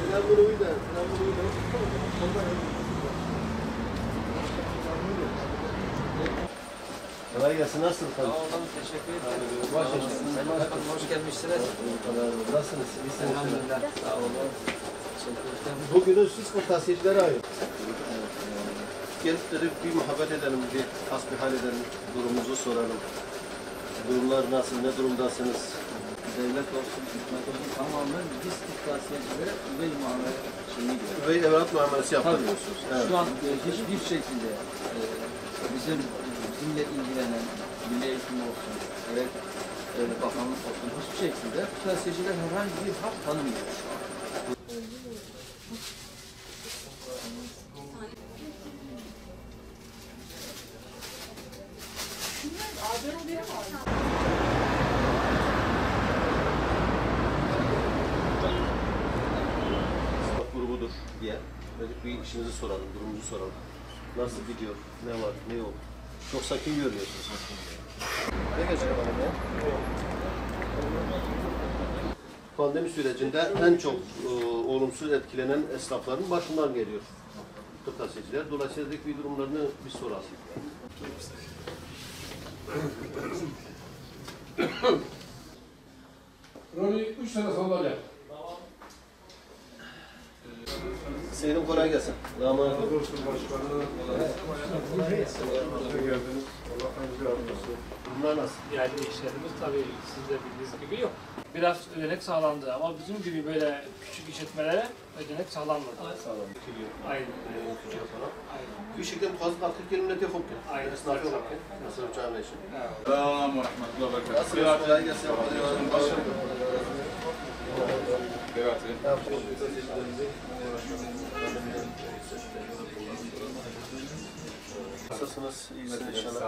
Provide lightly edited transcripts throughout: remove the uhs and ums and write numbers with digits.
Kolay gelsin. Nasılsınız? Sağ olun, teşekkür ederim. Hoş gelmişsiniz. Nasılsınız? İyisiniz. Elhamdülillah. Sağ olun. Teşekkür ederim. Bugünün siz kırtasiyecilere ait. Gelip dedik bir muhabbet edelim, bir hasbihal edelim, durumunuzu soralım. Durumlar nasıl, ne durumdasınız? Devlet olsun, hükümet olsun tamamen biz kırtasiyecilere üvey muamele şeyini görüyoruz. Üvey evlat muamelesi yaptırıyorsunuz. Evet. Şu an hiçbir şekilde bizimle ilgilenen milli eğitim olsun, evet, bakanlık olsun, hiçbir şekilde kırtasiyeciler herhangi bir hak tanımıyor şu an. Grubudur diye dedik bir işinizi soralım, durumunuzu soralım. Nasıl gidiyor, ne var, ne yok? Çok sakin görünüyorsunuz. Ne geçiyor bana ya? Pandemi sürecinde en çok olumsuz etkilenen esnafların başından geliyor kırtasiyeciler. Dolayısıyla dedik bir durumlarını bir soralım. Rolü 3 tane sandalye. Seydim kolay gelsin. Rahman Olsun başkanım. Bunlar nasıl? Yani işlerimiz tabii siz de bildiğiniz gibi yok. Biraz ödenek sağlandı ama bizim gibi böyle küçük işletmelere ödenek sağlanmadı. Sağlam. Aynen. Küçük falan. Aynen. Küçükten fazla 40 kilometre yok. Aynen. Esnaf yok. Nasıl uçağın eşi? Selamun rahmetullahi ve Nasıl? berekatuhu. Kolay gelsin. Nasılsınız? İyisiniz inşallah.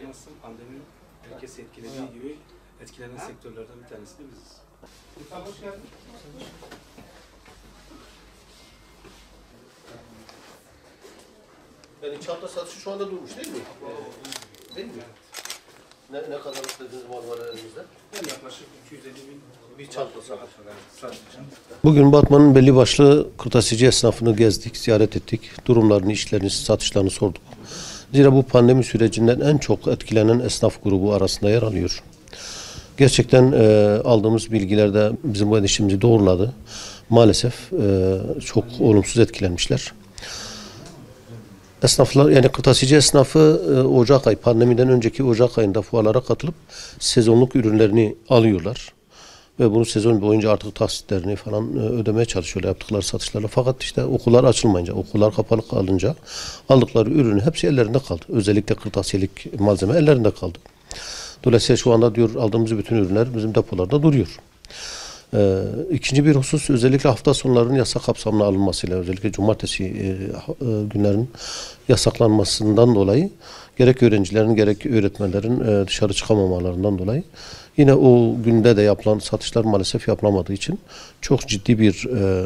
Nasıl pandeminin herkesi etkilediği gibi etkilenen sektörlerden bir tanesi de biziz. Hoş geldin. Yani çanta satışı şu anda durmuş değil mi? Değil mi? Ne kadar istediğiniz mal var elinizde? Yaklaşık 250 bin Bir çanta satışı. sadece. Bugün Batman'ın belli başlı kırtasiyeci esnafını gezdik, ziyaret ettik. Durumlarını, işlerini, satışlarını sorduk. Zira bu pandemi sürecinden en çok etkilenen esnaf grubu arasında yer alıyor. Gerçekten aldığımız bilgilerde bizim bu endişemizi doğruladı. Maalesef çok olumsuz etkilenmişler. Esnaflar, yani kırtasiyeci esnafı Ocak ayı, pandemiden önceki Ocak ayında fuarlara katılıp sezonluk ürünlerini alıyorlar. Ve bunu sezon boyunca artık taksitlerini falan ödemeye çalışıyorlar yaptıkları satışlarla. Fakat işte okullar açılmayınca, okullar kapalı kalınca aldıkları ürünü hepsi ellerinde kaldı. Özellikle kırtasiyelik malzeme ellerinde kaldı. Dolayısıyla şu anda diyor aldığımız bütün ürünler bizim depolarda duruyor. İkinci bir husus özellikle hafta sonlarının yasak kapsamına alınmasıyla, özellikle cumartesi günlerin yasaklanmasından dolayı gerek öğrencilerin gerek öğretmenlerin dışarı çıkamamalarından dolayı yine o günde de yapılan satışlar maalesef yapılamadığı için çok ciddi bir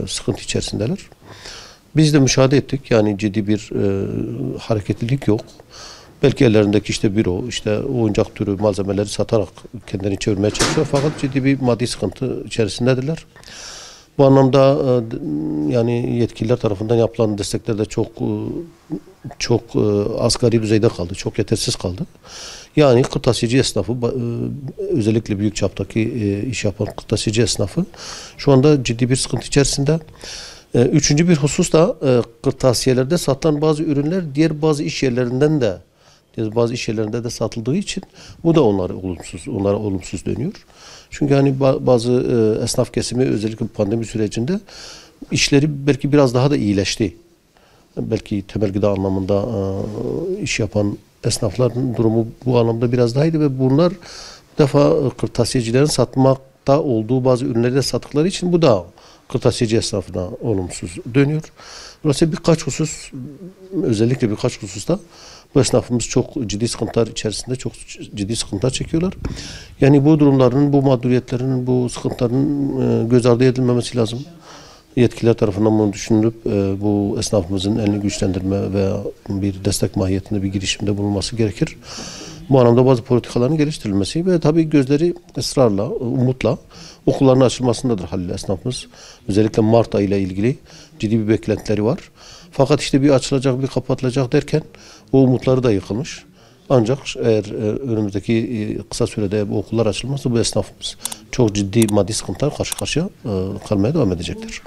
sıkıntı içerisindeler. Biz de müşahede ettik, yani ciddi bir hareketlilik yok. Belki ellerindeki işte büro, işte oyuncak türü malzemeleri satarak kendilerini çevirmeye çalışıyor. Fakat ciddi bir maddi sıkıntı içerisindedirler. Bu anlamda yani yetkililer tarafından yapılan destekler de çok asgari düzeyde kaldı, çok yetersiz kaldı. Yani kırtasiyeci esnafı, özellikle büyük çaptaki iş yapan kırtasiyeci esnafı şu anda ciddi bir sıkıntı içerisinde. Üçüncü bir husus da kırtasiyelerde satılan bazı ürünler diğer bazı iş yerlerinden de bazı iş yerlerinde de satıldığı için bu da onlara olumsuz dönüyor. Çünkü hani bazı esnaf kesimi özellikle pandemi sürecinde işleri belki biraz daha da iyileşti. Belki temel gıda anlamında iş yapan esnafların durumu bu anlamda biraz daha iyiydi ve bunlar bir defa kırtasiyecilerin satmakta olduğu bazı ürünleri de sattıkları için bu da kırtasiyeci esnafına olumsuz dönüyor. Dolayısıyla özellikle birkaç hususta bu esnafımız çok ciddi sıkıntılar içerisinde, çok ciddi sıkıntılar çekiyorlar. Yani bu durumların, bu mağduriyetlerin, bu sıkıntıların göz ardı edilmemesi lazım. Yetkililer tarafından bunu düşünülüp bu esnafımızın elini güçlendirme veya bir destek mahiyetinde bir girişimde bulunması gerekir. Bu anlamda bazı politikaların geliştirilmesi ve tabii gözleri ısrarla, umutla okulların açılmasındadır Halil esnafımız. Özellikle Mart ayı ile ilgili ciddi bir beklentileri var. Fakat işte bir açılacak, bir kapatılacak derken o umutları da yıkılmış. Ancak eğer önümüzdeki kısa sürede bu okullar açılmazsa bu esnafımız çok ciddi maddi sıkıntılar karşı karşıya kalmaya devam edecektir.